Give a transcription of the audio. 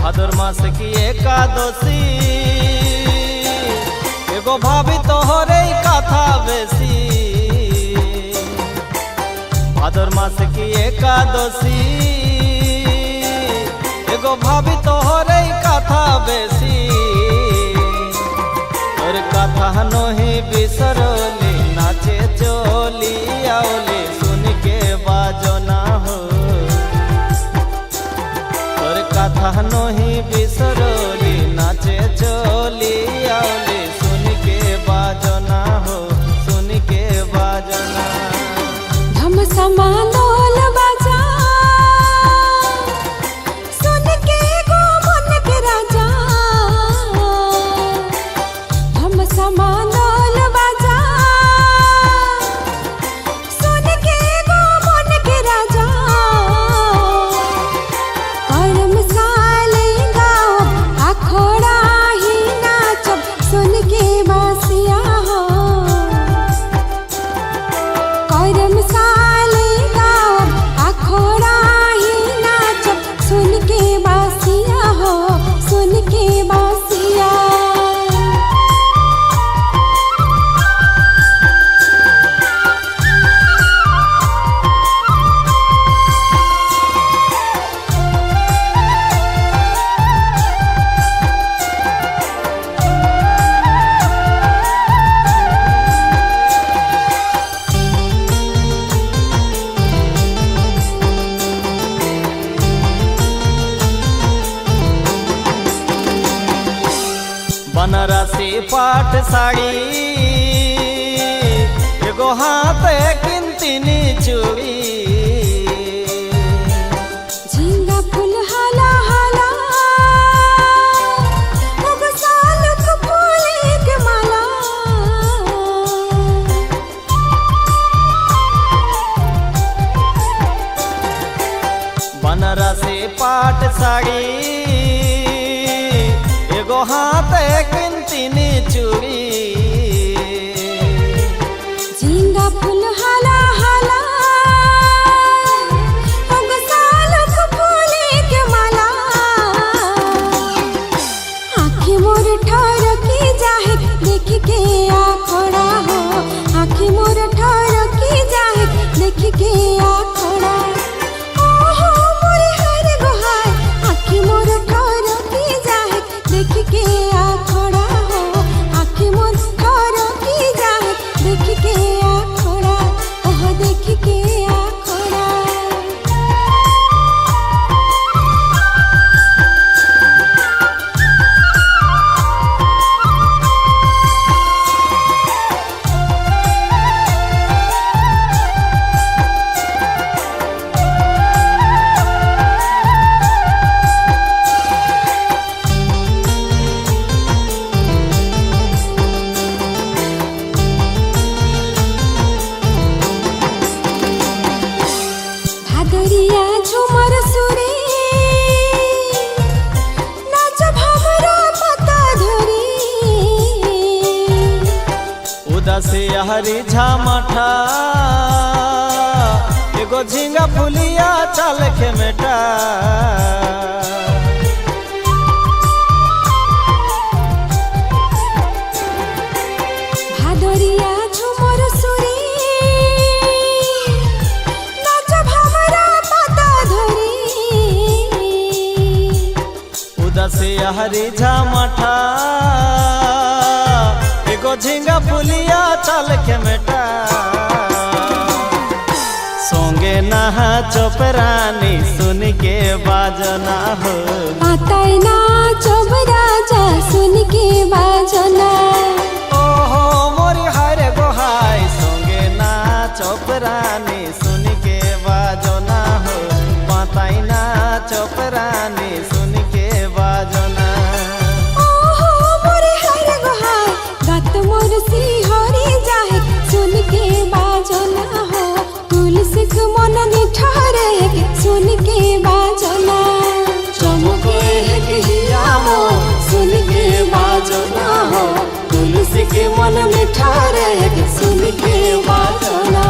भादर मास की एकादशी एगो भाभी तोहरे कथा बेसी। भादर मास की एकादशी एगो भाभी तोहरे कथा बेसी। और कथा नही बिसरली नाचे चली आवली सुन के बाजना हो। और कथा नही बिसरली नाचे चली आवली सुन के बाजना हो, सुन के बाजना। धम समानोल बाजा सुन के गो मन के राजा। धम समानोल बाजा सुन के गो मन के राजा। करम साले गाओ अखोड़ा ही नाचब सुन के बासिया हो। करम साले गाओ अखोड़ा ही नाचब सुन के बासिया हो, सुन के बासिया। बनारसी पाट साड़ी एगो हाथ किंतिनी चूड़ी। झींगा फूल हाला हाला एगो सालक फूल के माला। बनारसी पाट साड़ी एगो हाथ किंतिनी चूड़ी। झींगा फूल हाला हाला एगो सालक फूल के माला। आँखी मोर ठरकी जाहे देख के आखड़ा हो। आँखी मोर ठरकी जाहे देख के आखड़ा। ओहो मोर हर गोहाय आँखी मोर ठरकी जाहे देख के आखड़ा हो। आँखी मोर ठरकी जाहे देख के आखड़ा, ओह देख के आखड़ा। भादरिया झूमर सुरे नाचब हमरा पता धरी। उदासी हरी झामठा एगो झींगा फुलिया चल के मेटा। भादरिया झूमर सुरे नाचब हमरा पता धरी। उदासी हरी झामठा एगो झींगा फुलिया चल के मेटा। सोंगे नहा चोपरानी सुन के बाजना हो। पाताई नाचब राजा सुन के बाजना। ओहो मोरी हर गोहाय सोंगे ना चोपरानी सुन के बाजना हो। पाताई ना चोपरानी सुन के बाजना। ओहो मोर हर गोहाय गात मोर सिहरी जाहे सुन के बाजना हो। तुलसी के मन निठहरे सुन के बाजना। चमके हिया मो सुन के बाजना हो। तुलसी के मन में ठहरे सुन के बाजना।